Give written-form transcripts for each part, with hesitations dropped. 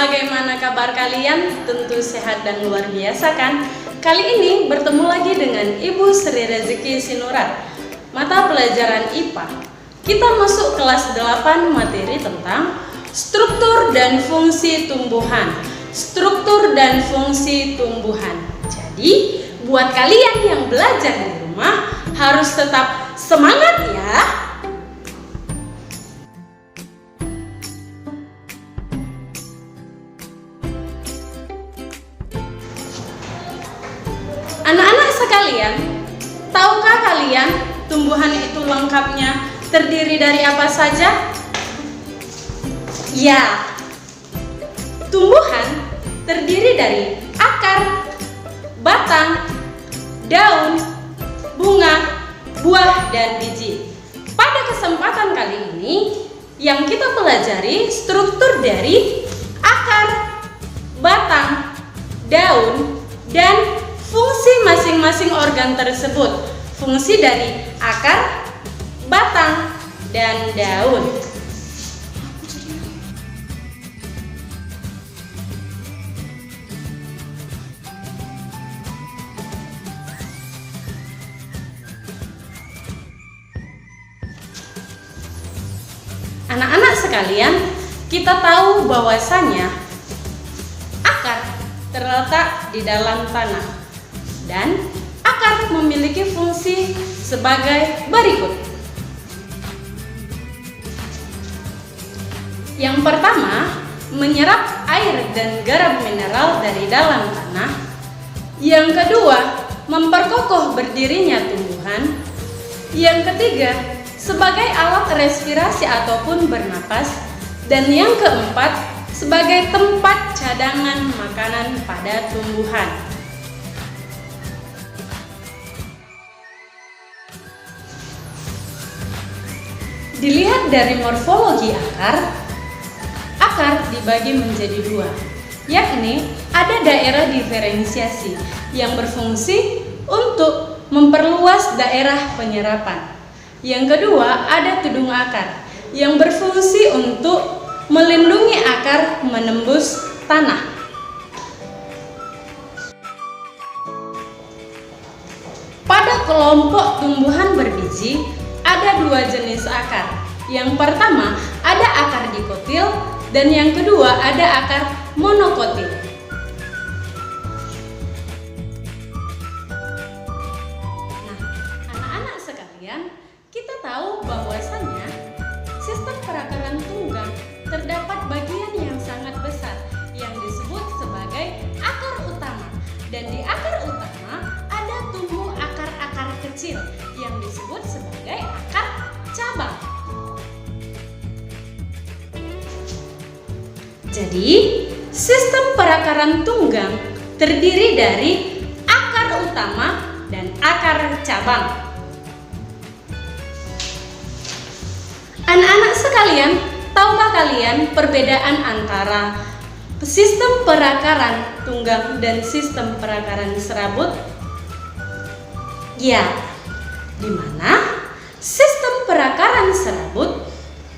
bagaimana kabar kalian? Tentu sehat dan luar biasa kan? Kali ini bertemu lagi dengan Ibu Sri Rezeki Sinurat, mata pelajaran IPA. Kita masuk kelas 8 materi tentang struktur dan fungsi tumbuhan. Struktur dan fungsi tumbuhan. Jadi, buat kalian yang belajar di rumah harus tetap semangat ya. Anak-anak sekalian, tahukah kalian tumbuhan itu lengkapnya terdiri dari apa saja? Ya, tumbuhan terdiri dari akar, batang, daun, bunga, buah, dan biji. Pada kesempatan kali ini, yang kita pelajari struktur dari akar, batang, daun, dan fungsi masing-masing organ tersebut. Fungsi dari akar, batang, dan daun. Anak-anak sekalian, kita tahu bahwasanya akar terletak di dalam tanah dan akar memiliki fungsi sebagai berikut. Yang pertama, menyerap air dan garam mineral dari dalam tanah. Yang kedua, memperkokoh berdirinya tumbuhan. Yang ketiga, sebagai alat respirasi ataupun bernapas. Dan yang keempat, sebagai tempat cadangan makanan pada tumbuhan. Dilihat dari morfologi akar dibagi menjadi dua, yakni ada daerah diferensiasi yang berfungsi untuk memperluas daerah penyerapan. Yang kedua, ada tudung akar yang berfungsi untuk melindungi akar menembus tanah. Pada kelompok tumbuhan berbiji, ada dua jenis akar. Yang pertama, ada akar dikotil, dan yang kedua ada akar monokotil. Nah, anak-anak sekalian, kita tahu bahwasannya sistem perakaran tunggang terdapat bagian yang sangat besar yang disebut sebagai akar utama. Dan di akar utama ada tumbuh akar-akar kecil yang disebut sebagai akar cabang. Jadi, sistem perakaran tunggang terdiri dari akar utama dan akar cabang. Anak-anak sekalian, tahukah kalian perbedaan antara sistem perakaran tunggang dan sistem perakaran serabut? Ya, di mana sistem perakaran serabut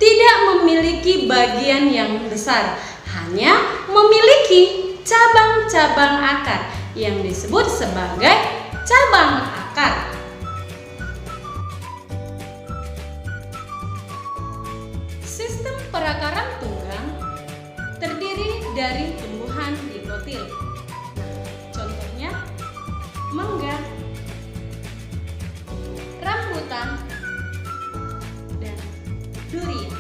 tidak memiliki bagian yang besar, hanya memiliki cabang-cabang akar yang disebut sebagai cabang akar. Sistem perakaran tunggang terdiri dari tumbuhan dikotil. Contohnya, mangga, rambutan, dan durian.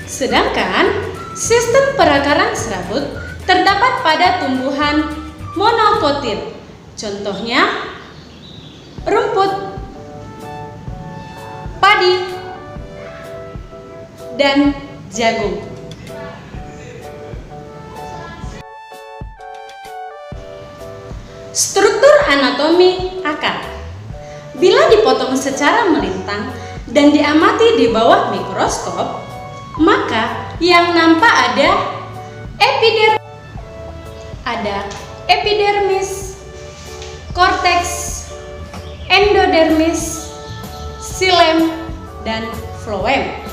Sedangkan sistem perakaran serabut terdapat pada tumbuhan monokotil. Contohnya, rumput, padi, dan jagung. Struktur anatomi akar. Bila dipotong secara melintang dan diamati di bawah mikroskop, maka yang nampak ada epidermis, korteks, endodermis, xilem, dan floem.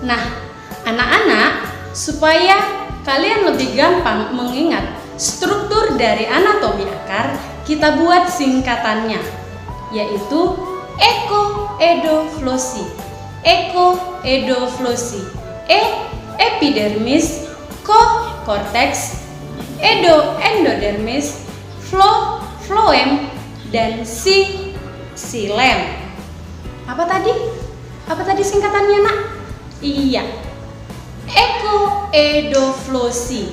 Nah, anak-anak, supaya kalian lebih gampang mengingat struktur dari anatomi akar, kita buat singkatannya, yaitu ekoedoflosi. Ekoedoflosi. Epidermis, korteks, endodermis, floem, dan xilem. Apa tadi singkatannya, Nak? Iya, ekoedoflosi.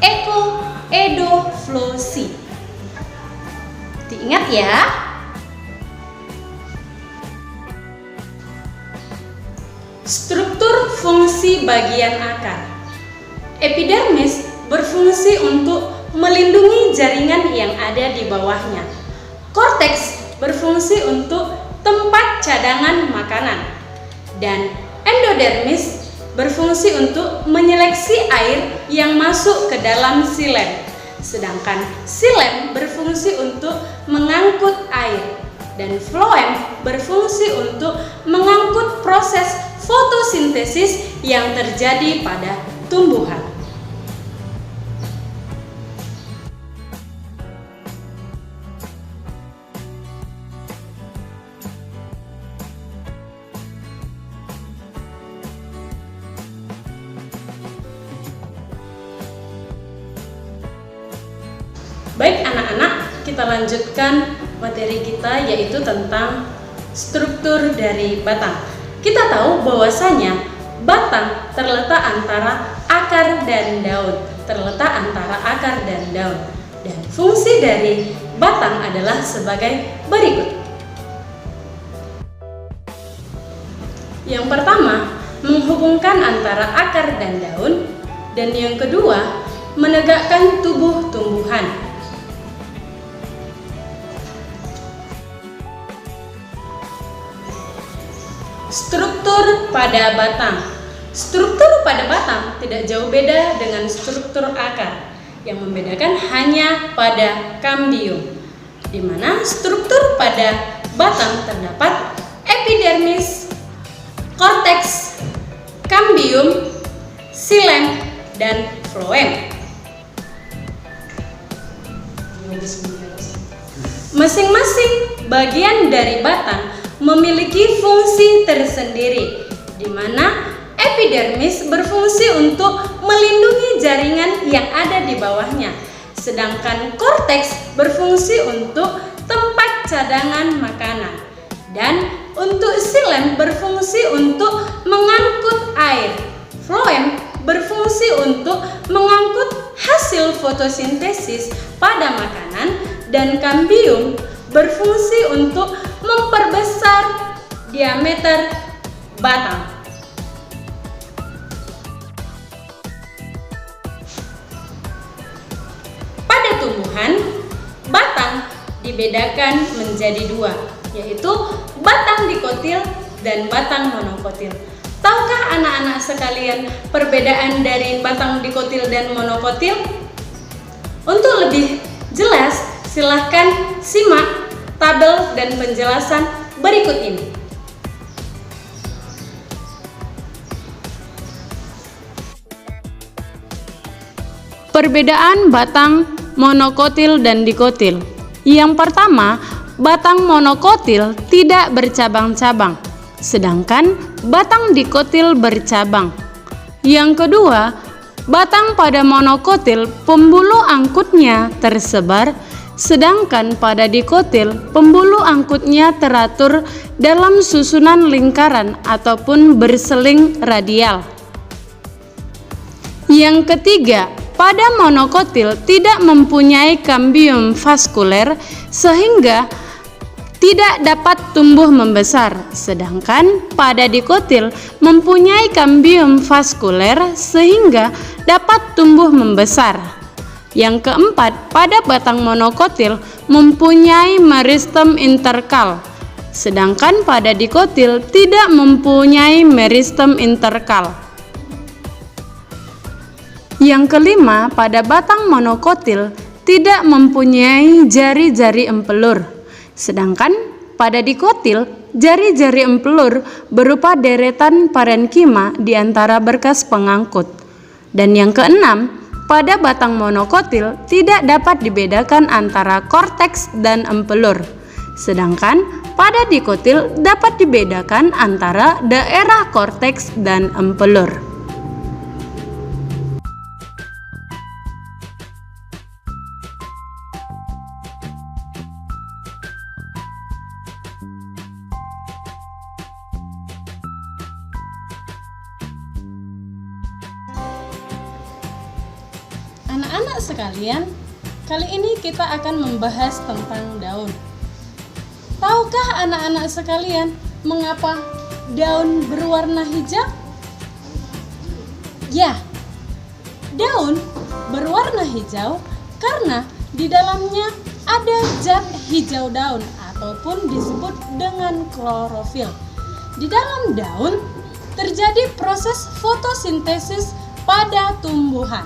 Ekoedoflosi. Diingat ya. Struktur fungsi bagian akar. Epidermis berfungsi untuk melindungi jaringan yang ada di bawahnya. Korteks berfungsi untuk tempat cadangan makanan. Dan endodermis berfungsi untuk menyeleksi air yang masuk ke dalam xilem. Sedangkan xilem berfungsi untuk mengangkut air. Dan floem berfungsi untuk mengangkut proses fotosintesis yang terjadi pada tumbuhan. Baik anak-anak, kita lanjutkan materi kita, yaitu tentang struktur dari batang. Kita tahu bahwasanya batang terletak antara akar dan daun. Dan fungsi dari batang adalah sebagai berikut. Yang pertama, menghubungkan antara akar dan daun. Dan yang kedua, menegakkan tubuh tumbuhan. Struktur pada batang. Struktur pada batang tidak jauh beda dengan struktur akar. Yang membedakan hanya pada kambium, di mana struktur pada batang terdapat epidermis, korteks, kambium, xilem, dan floem. Masing-masing bagian dari batang memiliki fungsi tersendiri, di mana epidermis berfungsi untuk melindungi jaringan yang ada di bawahnya, sedangkan korteks berfungsi untuk tempat cadangan makanan, dan untuk xilem berfungsi untuk mengangkut air. Floem berfungsi untuk mengangkut hasil fotosintesis pada makanan, dan kambium berfungsi untuk memperbesar diameter batang. Pada tumbuhan, batang dibedakan menjadi dua, yaitu batang dikotil dan batang monokotil. Tahukah anak-anak sekalian perbedaan dari batang dikotil dan monokotil? Untuk lebih jelas, silahkan simak tabel dan penjelasan berikut ini. Perbedaan batang monokotil dan dikotil. Yang pertama, batang monokotil tidak bercabang-cabang, sedangkan batang dikotil bercabang. Yang kedua, batang pada monokotil pembuluh angkutnya tersebar, sedangkan pada dikotil pembuluh angkutnya teratur dalam susunan lingkaran ataupun berseling radial. Yang ketiga, pada monokotil tidak mempunyai kambium vaskuler sehingga tidak dapat tumbuh membesar, sedangkan pada dikotil mempunyai kambium vaskuler sehingga dapat tumbuh membesar. Yang keempat, pada batang monokotil mempunyai meristem interkal, sedangkan pada dikotil tidak mempunyai meristem interkal. Yang kelima, pada batang monokotil tidak mempunyai jari-jari empelur. Sedangkan pada dikotil, jari-jari empelur berupa deretan parenkima di antara berkas pengangkut. Dan yang keenam, pada batang monokotil tidak dapat dibedakan antara korteks dan empelur. Sedangkan pada dikotil dapat dibedakan antara daerah korteks dan empelur. Anak-anak sekalian, kali ini kita akan membahas tentang daun. Tahukah anak-anak sekalian mengapa daun berwarna hijau? Ya, daun berwarna hijau karena di dalamnya ada zat hijau daun ataupun disebut dengan klorofil. Di dalam daun terjadi proses fotosintesis pada tumbuhan.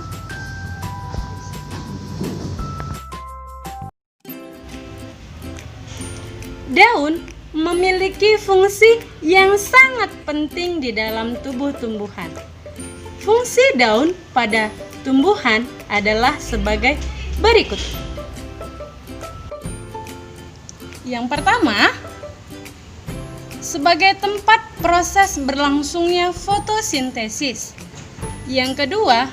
Daun memiliki fungsi yang sangat penting di dalam tubuh tumbuhan. Fungsi daun pada tumbuhan adalah sebagai berikut. Yang pertama, sebagai tempat proses berlangsungnya fotosintesis. Yang kedua,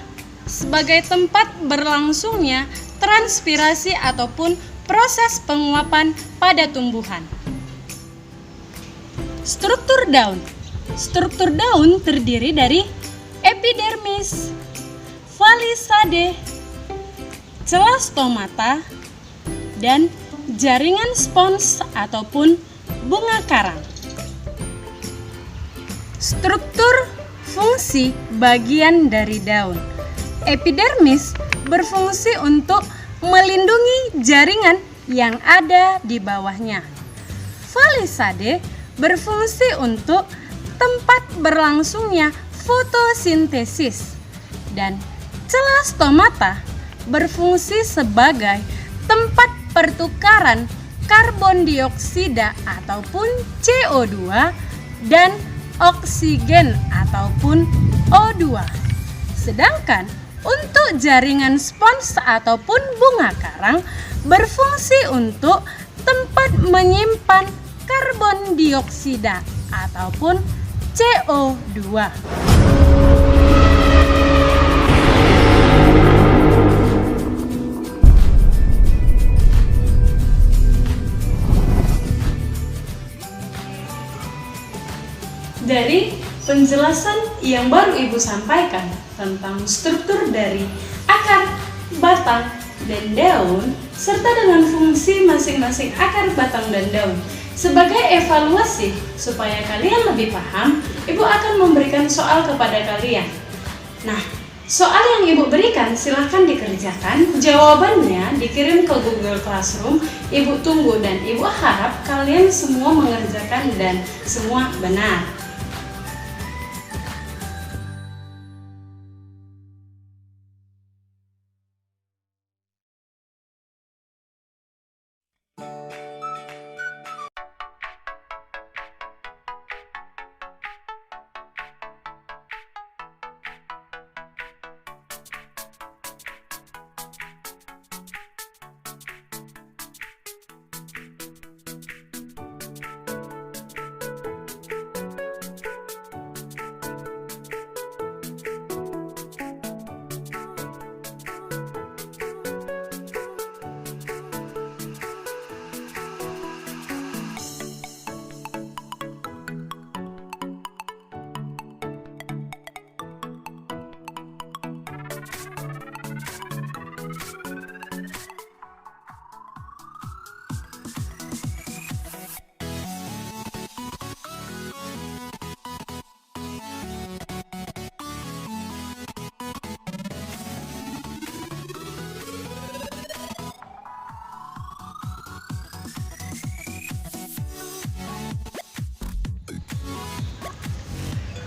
sebagai tempat berlangsungnya transpirasi ataupun proses penguapan pada tumbuhan. Struktur daun. Struktur daun terdiri dari epidermis, falisade, celah stomata, dan jaringan spons ataupun bunga karang. Struktur fungsi bagian dari daun. Epidermis berfungsi untuk melindungi jaringan yang ada di bawahnya. Falisade berfungsi untuk tempat berlangsungnya fotosintesis, dan celah stomata berfungsi sebagai tempat pertukaran karbon dioksida ataupun CO2 dan oksigen ataupun O2. Sedangkan untuk jaringan spons ataupun bunga karang berfungsi untuk tempat menyimpan karbon dioksida ataupun CO2. Dari penjelasan yang baru Ibu sampaikan tentang struktur dari akar, batang, dan daun, serta dengan fungsi masing-masing akar, batang, dan daun. Sebagai evaluasi supaya kalian lebih paham, Ibu akan memberikan soal kepada kalian. Nah, soal yang Ibu berikan silahkan dikerjakan. Jawabannya dikirim ke Google Classroom. Ibu tunggu dan Ibu harap kalian semua mengerjakan dan semua benar.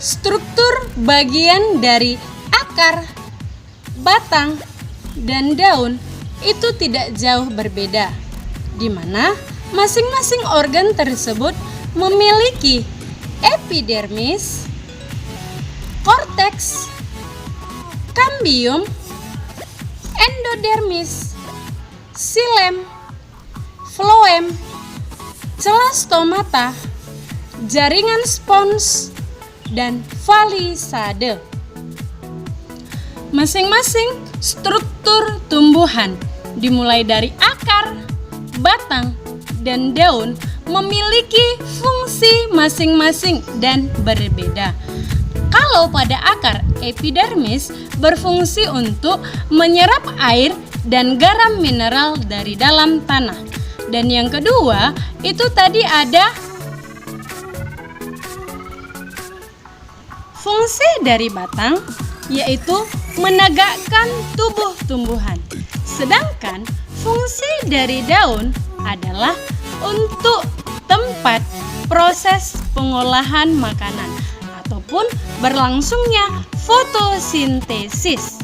Struktur bagian dari akar, batang, dan daun itu tidak jauh berbeda, di mana Masing-masing organ tersebut memiliki epidermis, korteks, kambium, endodermis, xilem, floem, celah stomata, jaringan spons, dan falisade. Masing-masing struktur tumbuhan dimulai dari akar, batang, dan daun memiliki fungsi masing-masing dan berbeda. Kalau pada akar, epidermis berfungsi untuk menyerap air dan garam mineral dari dalam tanah. Dan yang kedua, itu tadi ada fungsi dari batang, yaitu menegakkan tubuh tumbuhan. Sedangkan fungsi dari daun adalah untuk tempat proses pengolahan makanan ataupun berlangsungnya fotosintesis.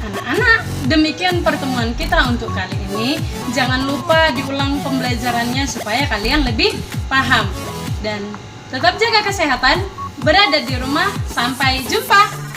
Anak-anak, demikian pertemuan kita untuk kali ini. Jangan lupa diulang pembelajarannya supaya kalian lebih paham. Dan tetap jaga kesehatan, berada di rumah. Sampai jumpa.